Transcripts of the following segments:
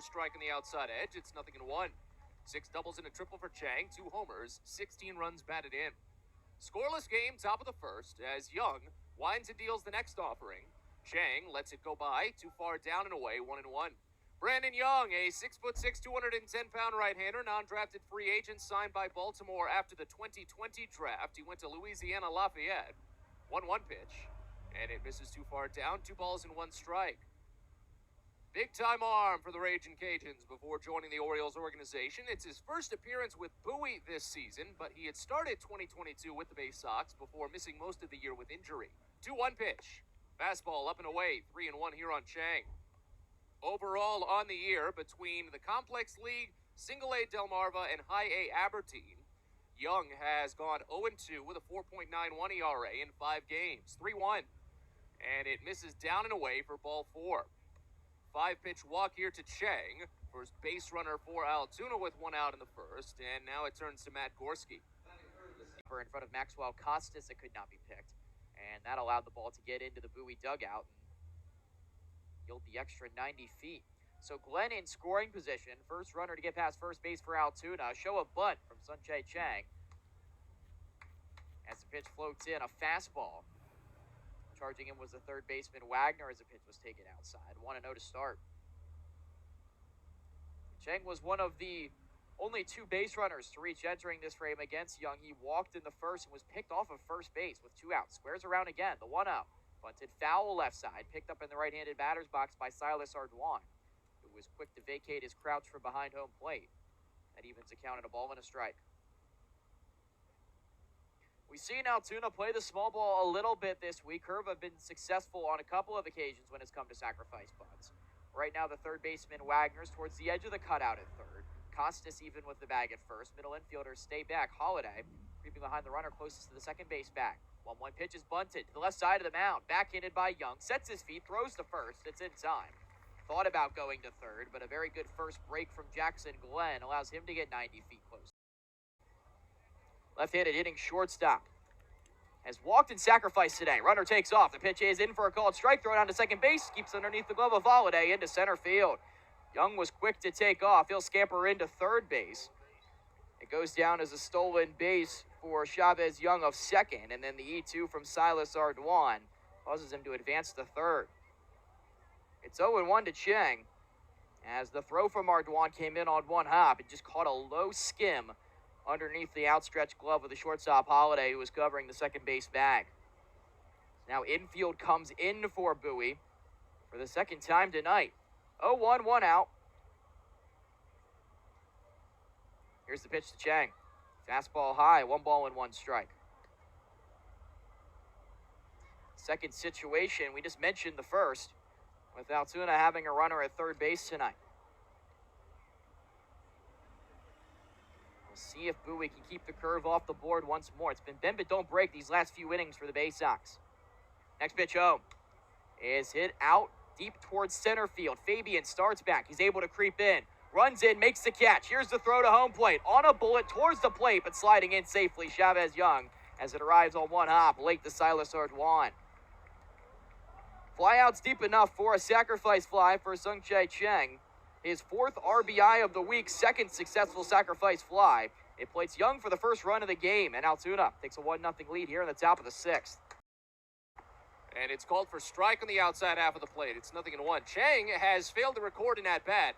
strike on the outside edge. It's 0-1. 6 doubles and a triple for Chang, 2 homers, 16 runs batted in. Scoreless game, top of the first, as Young winds and deals the next offering. Chang lets it go by, too far down and away, 1-1. Brandon Young, a 6'6", 210-pound right-hander, non-drafted free agent signed by Baltimore after the 2020 draft. He went to Louisiana Lafayette. 1-1 pitch, and it misses too far down. 2 balls and 1 strike. Big-time arm for the Ragin' Cajuns before joining the Orioles organization. It's his first appearance with Bowie this season, but he had started 2022 with the Bay Sox before missing most of the year with injury. 2-1 pitch. Fastball up and away, 3-1 here on Chang. Overall on the year, between the Complex League, Single A Delmarva, and High A Aberdeen, Young has gone 0-2 with a 4.91 ERA in 5 games. 3-1. And it misses down and away for ball 4. 5-pitch walk here to Chang. First base runner for Altoona with 1 out in the first, and now it turns to Matt Gorski. In front of Maxwell Costas, it could not be picked, and that allowed the ball to get into the Bowie dugout and yield the extra 90 feet. So Glenn in scoring position, first runner to get past first base for Altoona. Show a bunt from Sunjae Chang. As the pitch floats in, a fastball. Charging him was the third baseman Wagner as the pitch was taken outside. 1-0 to start. Chang was one of the only 2 base runners to reach entering this frame against Young. He walked in the first and was picked off of first base with 2 outs. Squares around again, the 1-0. Bunted foul left side, picked up in the right-handed batter's box by Silas Ardoin, who was quick to vacate his crouch from behind home plate. That evens a count at a ball and a strike. We've seen Altoona play the small ball a little bit this week. Curve have been successful on a couple of occasions when it's come to sacrifice bunts. Right now, the third baseman Wagner's towards the edge of the cutout at third. Costas even with the bag at first. Middle infielders stay back. Holiday creeping behind the runner closest to the second base bag. 1-1 pitch is bunted to the left side of the mound. Backhanded by Young. Sets his feet, throws to first. It's in time. Thought about going to third, but a very good first break from Jackson Glenn allows him to get 90 feet close. Left-handed hitting shortstop has walked and sacrificed today. Runner takes off. The pitch is in for a called strike. Throw down to second base. Keeps underneath the glove of Holiday into center field. Young was quick to take off. He'll scamper into third base. It goes down as a stolen base for Chavez Young of second. And then the E2 from Silas Ardoin causes him to advance to third. It's 0-1 to Chang as the throw from Ardoin came in on one hop. It just caught a low skim underneath the outstretched glove of the shortstop Holiday, who was covering the second base bag. Now infield comes in for Bowie for the second time tonight. 0-1, 1 out. Here's the pitch to Chang. Fastball high, 1 ball and 1 strike. Second situation, we just mentioned the first, with Altoona having a runner at third base tonight. See if Bowie can keep the curve off the board once more. It's been bend but don't break these last few innings for the Bay Sox. Next pitch home is hit out deep towards center field. Fabian starts back. He's able to creep in. Runs in, makes the catch. Here's the throw to home plate. On a bullet towards the plate, but sliding in safely. Chavez Young as it arrives on one hop late to Silas Ardoin. Flyouts deep enough for a sacrifice fly for Sunjae Chang. His 4th RBI of the week, 2nd successful sacrifice fly. It plates Young for the first run of the game, and Altoona takes a 1-0 lead here in the top of the 6th. And it's called for strike on the outside half of the plate. It's 0-1. Chang has failed to record an at-bat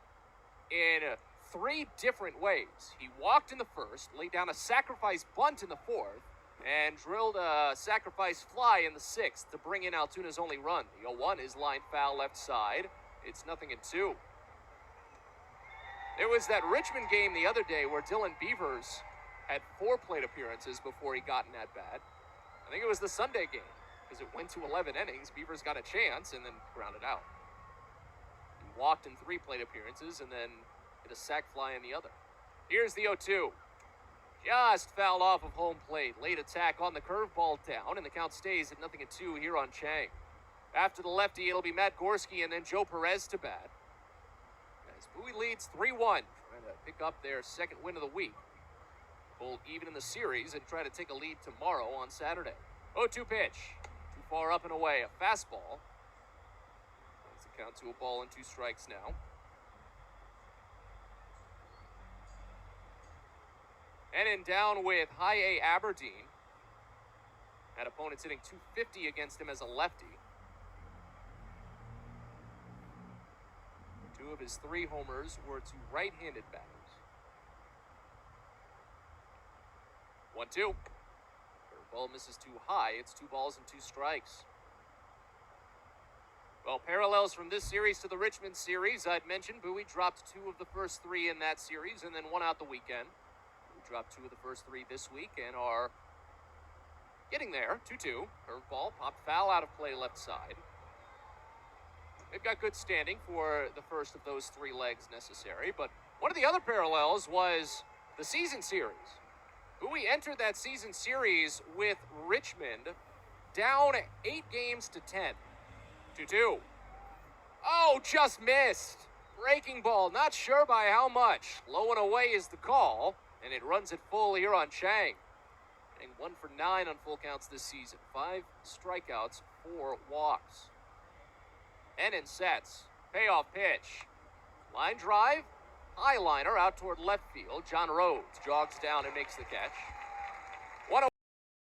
in 3 different ways. He walked in the first, laid down a sacrifice bunt in the 4th, and drilled a sacrifice fly in the 6th to bring in Altoona's only run. The 0-1 is lined foul left side. It's 0-2. There was that Richmond game the other day where Dylan Beavers had 4 plate appearances before he got an at-bat. I think it was the Sunday game, because it went to 11 innings. Beavers got a chance and then grounded out. He walked in 3 plate appearances and then hit a sac fly in the other. Here's the 0-2. Just fouled off of home plate. Late attack on the curveball down, and the count stays at 0-2 here on Chang. After the lefty, it'll be Matt Gorski and then Joe Perez to bat. Bowie leads 3-1, trying to pick up their 2nd win of the week. Pull even in the series and try to take a lead tomorrow on Saturday. 0-2 pitch. Too far up and away. A fastball. Brings the count to a ball and 2 strikes now. Hennon down with high A Aberdeen. Had opponents hitting .250 against him as a lefty. 2 of his 3 homers were to right-handed batters. 1-2. Curveball misses too high. It's 2 balls and 2 strikes. Well, parallels from this series to the Richmond series. I'd mentioned Bowie dropped 2 of the first 3 in that series and then 1 out the weekend. We dropped 2 of the first 3 this week and are getting there. 2-2. Curveball popped foul out of play left side. They've got good standing for the first of those 3 legs necessary, but one of the other parallels was the season series. Bowie entered that season series with Richmond down 8 games to 10. 2-2. Oh, just missed. Breaking ball, not sure by how much. Low and away is the call, and it runs it full here on Chang. Getting 1 for 9 on full counts this season. 5 strikeouts, 4 walks. Hennon sets. Payoff pitch. Line drive. High liner out toward left field. John Rhodes jogs down and makes the catch.